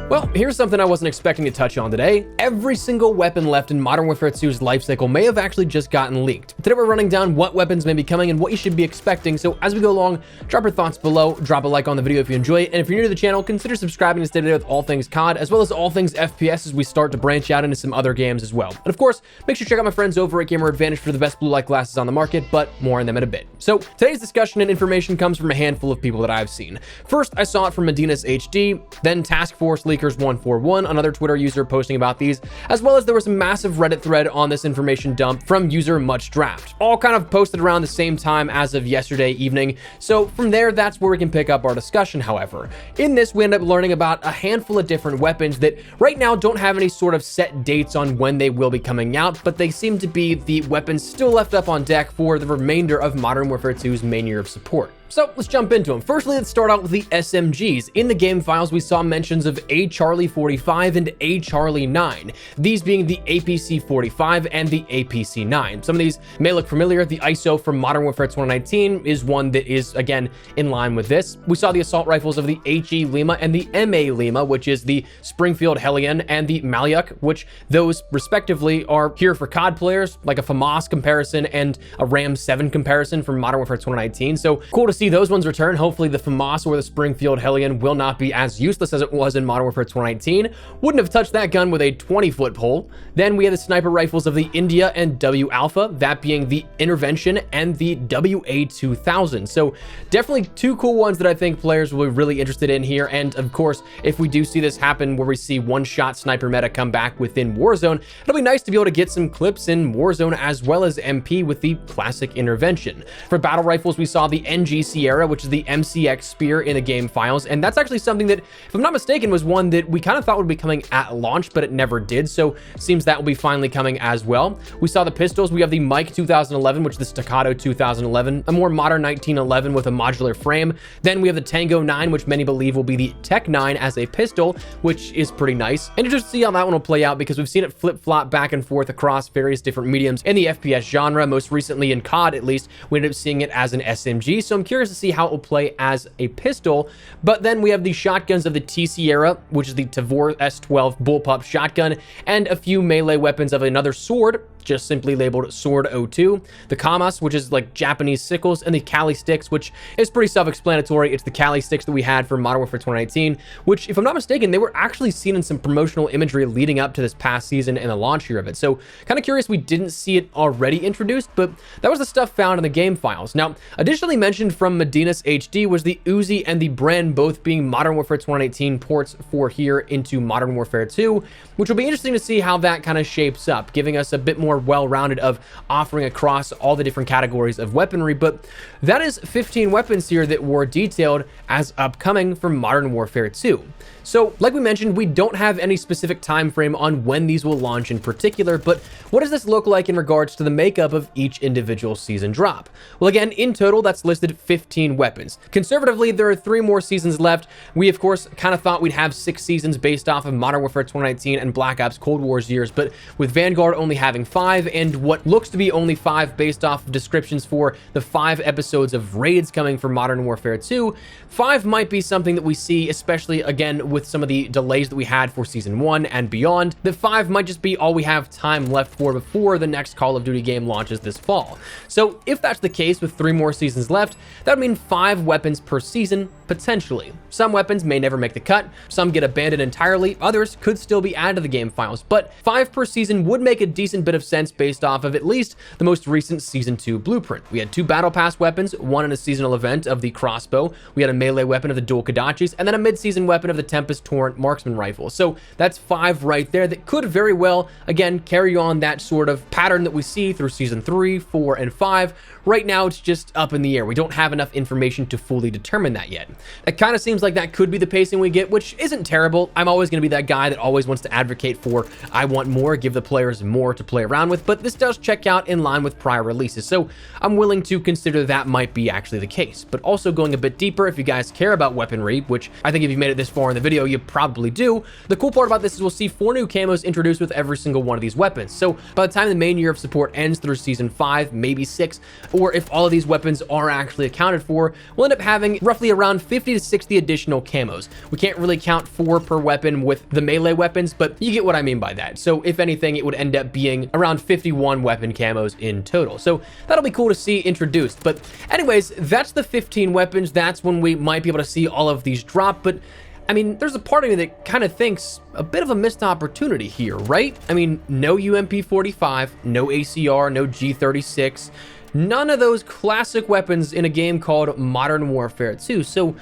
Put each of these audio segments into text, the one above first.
Well, here's something I wasn't expecting to touch on today. Every single weapon left in Modern Warfare 2's lifecycle may have actually just gotten leaked. Today we're running down what weapons may be coming and what you should be expecting, so as we go along, drop your thoughts below, drop a like on the video if you enjoy it, and if you're new to the channel, consider subscribing to stay updated with all things COD, as well as all things FPS as we start to branch out into some other games as well. And of course, make sure to check out my friends over at GamerAdvantage for the best blue light glasses on the market, but more on them in a bit. So today's discussion and information comes from a handful of people that I've seen. First, I saw it from Medina's HD, then Task Force Leakers 141, another Twitter user posting about these, as well as there was a massive Reddit thread on this information dump from user Much Draft, all kind of posted around the same time as of yesterday evening. So from there, that's where we can pick up our discussion. However, in this, we end up learning about a handful of different weapons that right now don't have any sort of set dates on when they will be coming out, but they seem to be the weapons still left up on deck for the remainder of Modern Warfare 2's main year of support. So let's jump into them. Firstly, let's start out with the SMGs. In the game files, we saw mentions of A Charlie 45 and A Charlie 9, these being the APC 45 and the APC 9. Some of these may look familiar. The ISO from Modern Warfare 2019 is one that is, again, in line with this. We saw the assault rifles of the HE Lima and the MA Lima, which is the Springfield Hellion, and the Malyuk, which those respectively are here for COD players, like a FAMAS comparison and a RAM 7 comparison from Modern Warfare 2019. So cool to see those ones return. Hopefully the FAMAS or the Springfield Hellion will not be as useless as it was in Modern Warfare 2019. Wouldn't have touched that gun with a 20-foot pole. Then we have the sniper rifles of the India and W Alpha, that being the Intervention and the WA2000. So definitely two cool ones that I think players will be really interested in here. And of course, if we do see this happen where we see one-shot sniper meta come back within Warzone, it'll be nice to be able to get some clips in Warzone as well as MP with the classic Intervention. For battle rifles, we saw the NG Sierra, which is the MCX Spear in the game files, and that's actually something that, if I'm not mistaken, was one that we kind of thought would be coming at launch, but it never did, so seems that will be finally coming as well. We saw the pistols. We have the Mike 2011, which is the Staccato 2011, a more modern 1911 with a modular frame. Then we have the Tango 9, which many believe will be the Tech 9 as a pistol, which is pretty nice. And just see how that one will play out, because we've seen it flip-flop back and forth across various different mediums in the FPS genre. Most recently in COD, at least, we ended up seeing it as an SMG, so I'm curious to see how it will play as a pistol. But then we have the shotguns of the T Sierra, which is the Tavor S12 bullpup shotgun, and a few melee weapons of another sword, just simply labeled Sword 02, the Kamas, which is like Japanese sickles, and the Kali sticks, which is pretty self-explanatory. It's the Kali sticks that we had for Modern Warfare 2019, which, if I'm not mistaken, they were actually seen in some promotional imagery leading up to this past season and the launch year of it. So kind of curious we didn't see it already introduced, but that was the stuff found in the game files. Now, additionally mentioned from Medina's HD was the Uzi and the Bren, both being Modern Warfare 2018 ports for here into Modern Warfare 2, which will be interesting to see how that kind of shapes up, giving us a bit more well-rounded of offering across all the different categories of weaponry. But that is 15 weapons here that were detailed as upcoming for Modern Warfare 2. So like we mentioned, we don't have any specific time frame on when these will launch in particular, but what does this look like in regards to the makeup of each individual season drop? Well, again, in total, that's listed 15 weapons. Conservatively, there are 3 more seasons left. We, of course, kind of thought we'd have 6 seasons based off of Modern Warfare 2019 and Black Ops Cold War's years, but with Vanguard only having 5 and what looks to be only 5 based off of descriptions for the 5 episodes of raids coming for Modern Warfare 2, 5 might be something that we see, especially again with some of the delays that we had for season 1 and beyond. The 5 might just be all we have time left for before the next Call of Duty game launches this fall. So if that's the case with 3 more seasons left, that would mean 5 weapons per season, potentially. Some weapons may never make the cut, some get abandoned entirely, others could still be added to the game files, but 5 per season would make a decent bit of sense based off of at least the most recent Season 2 blueprint. We had 2 Battle Pass weapons, one in a seasonal event of the crossbow, we had a melee weapon of the dual Kodachis, and then a mid-season weapon of the Tempest Torrent marksman rifle. So that's 5 right there that could very well, again, carry on that sort of pattern that we see through Season 3, 4, and 5. Right now, it's just up in the air. We don't have enough information to fully determine that yet. It kind of seems like that could be the pacing we get, which isn't terrible. I'm always going to be that guy that always wants to advocate for, I want more, give the players more to play around around with, but this does check out in line with prior releases, so I'm willing to consider that might be actually the case. But also going a bit deeper, if you guys care about weaponry, which I think if you've made it this far in the video, you probably do, the cool part about this is we'll see 4 new camos introduced with every single one of these weapons. So by the time the main year of support ends through season 5, maybe 6, or if all of these weapons are actually accounted for, we'll end up having roughly around 50 to 60 additional camos. We can't really count 4 per weapon with the melee weapons, but you get what I mean by that. So if anything, it would end up being around 51 weapon camos in total. So that'll be cool to see introduced. But anyways, that's the 15 weapons. That's when we might be able to see all of these drop. But I mean, there's a part of me that kind of thinks a bit of a missed opportunity here, right? I mean, no UMP-45, no ACR, no G36, none of those classic weapons in a game called Modern Warfare 2. So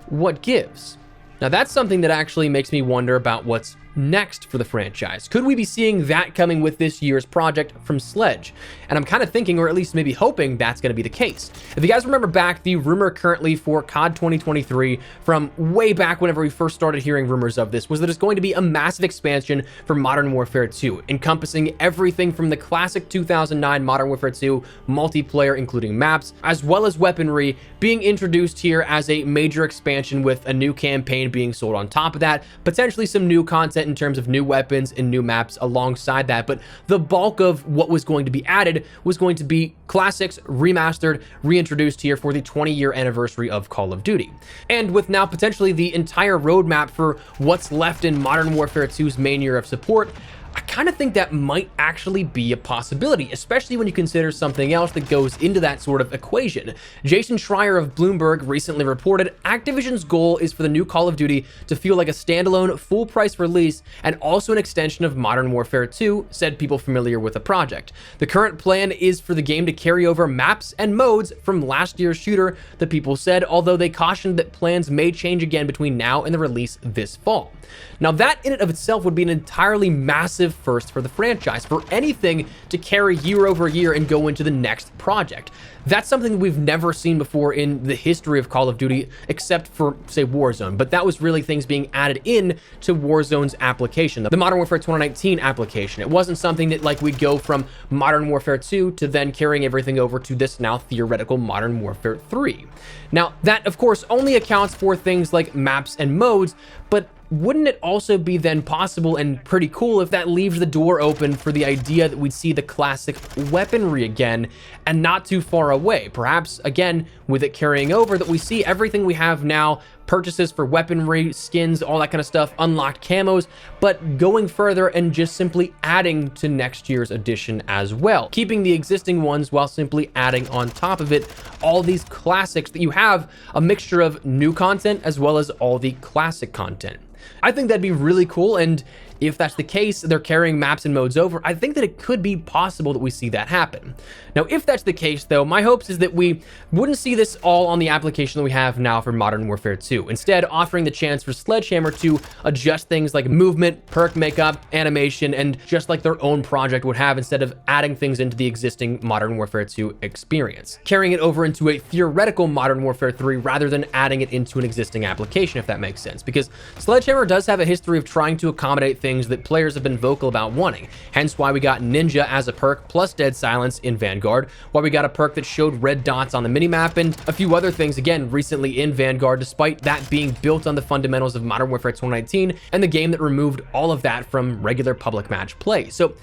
what gives? Now that's something that actually makes me wonder about what's next for the franchise. Could we be seeing that coming with this year's project from Sledge? And I'm kind of thinking, or at least maybe hoping, that's going to be the case. If you guys remember back, the rumor currently for COD 2023 from way back whenever we first started hearing rumors of this was that it's going to be a massive expansion for Modern Warfare 2, encompassing everything from the classic 2009 Modern Warfare 2 multiplayer, including maps, as well as weaponry being introduced here as a major expansion with a new campaign being sold on top of that, potentially some new content in terms of new weapons and new maps alongside that. But the bulk of what was going to be added was going to be classics remastered, reintroduced here for the 20-year anniversary of Call of Duty. And with now potentially the entire roadmap for what's left in Modern Warfare 2's main year of support, I kind of think that might actually be a possibility, especially when you consider something else that goes into that sort of equation. Jason Schreier of Bloomberg recently reported Activision's goal is for the new Call of Duty to feel like a standalone full-price release and also an extension of Modern Warfare 2, said people familiar with the project. The current plan is for the game to carry over maps and modes from last year's shooter, the people said, although they cautioned that plans may change again between now and the release this fall. Now that in and of itself would be an entirely massive first for the franchise, for anything to carry year over year and go into the next project. That's something we've never seen before in the history of Call of Duty, except for, say, Warzone. But that was really things being added in to Warzone's application, the Modern Warfare 2019 application. It wasn't something that, like, we'd go from Modern Warfare 2 to then carrying everything over to this now theoretical Modern Warfare 3. Now, that, of course, only accounts for things like maps and modes, but wouldn't it also be then possible and pretty cool if that leaves the door open for the idea that we'd see the classic weaponry again and not too far away? Perhaps, again, with it carrying over, that we see everything we have now, purchases for weaponry, skins, all that kind of stuff, unlocked camos, but going further and just simply adding to next year's edition as well, keeping the existing ones while simply adding on top of it all these classics that you have, a mixture of new content as well as all the classic content. I think that'd be really cool, and if that's the case, they're carrying maps and modes over, I think that it could be possible that we see that happen. Now, if that's the case, though, my hopes is that we wouldn't see this all on the application that we have now for Modern Warfare 2, instead offering the chance for Sledgehammer to adjust things like movement, perk makeup, animation, and just like their own project would have, instead of adding things into the existing Modern Warfare 2 experience, carrying it over into a theoretical Modern Warfare 3 rather than adding it into an existing application, if that makes sense, because Sledgehammer does have a history of trying to accommodate things that players have been vocal about wanting, hence why we got Ninja as a perk plus Dead Silence in Vanguard, why we got a perk that showed red dots on the minimap, and a few other things again recently in Vanguard, despite that being built on the fundamentals of Modern Warfare 2019 and the game that removed all of that from regular public match play. So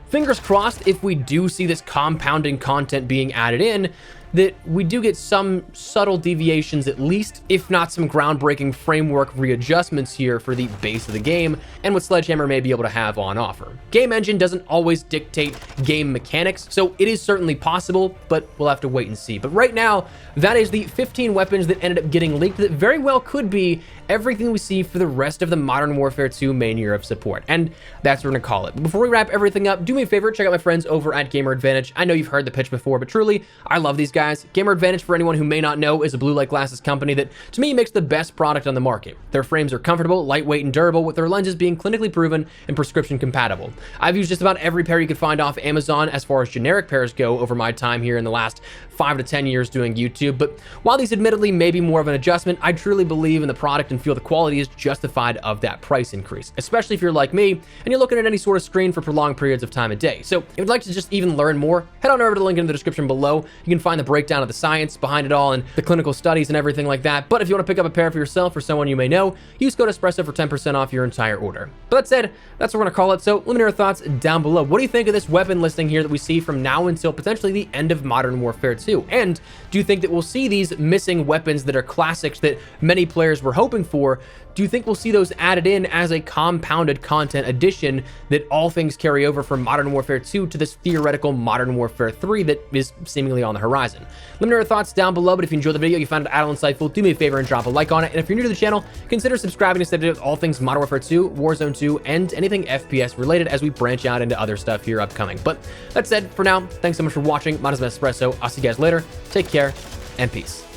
fingers crossed, if we do see this compounding content being added in, that we do get some subtle deviations at least, if not some groundbreaking framework readjustments here for the base of the game and what Sledgehammer may be able to have on offer. Game engine doesn't always dictate game mechanics, so it is certainly possible, but we'll have to wait and see. But right now, that is the 15 weapons that ended up getting leaked that very well could be everything we see for the rest of the Modern Warfare 2 main year of support, and that's what we're gonna call it. But before we wrap everything up, do me a favor, check out my friends over at GamerAdvantage. I know you've heard the pitch before, but truly, I love these guys. guys. GamerAdvantage, for anyone who may not know, is a blue light glasses company that, to me, makes the best product on the market. Their frames are comfortable, lightweight, and durable, with their lenses being clinically proven and prescription compatible. I've used just about every pair you could find off Amazon as far as generic pairs go over my time here in the last 5 to 10 years doing YouTube, but while these admittedly may be more of an adjustment, I truly believe in the product and feel the quality is justified of that price increase, especially if you're like me and you're looking at any sort of screen for prolonged periods of time a day. So if you'd like to just even learn more, head on over to the link in the description below. You can find the breakdown of the science behind it all and the clinical studies and everything like that. But if you want to pick up a pair for yourself or someone you may know, use code Espresso for 10% off your entire order. But that said, that's what we're gonna call it. So let me know your thoughts down below. What do you think of this weapon listing here that we see from now until potentially the end of Modern Warfare 2? And do you think that we'll see these missing weapons that are classics that many players were hoping for? Do you think we'll see those added in as a compounded content addition that all things carry over from Modern Warfare 2 to this theoretical Modern Warfare 3 that is seemingly on the horizon? Let me know your thoughts down below, but if you enjoyed the video, you found it at all insightful, do me a favor and drop a like on it. And if you're new to the channel, consider subscribing to stay up to date with all things Modern Warfare 2, Warzone 2, and anything FPS related as we branch out into other stuff here upcoming. But that said, for now, thanks so much for watching. My name is Espresso. I'll see you guys later. Take care and peace.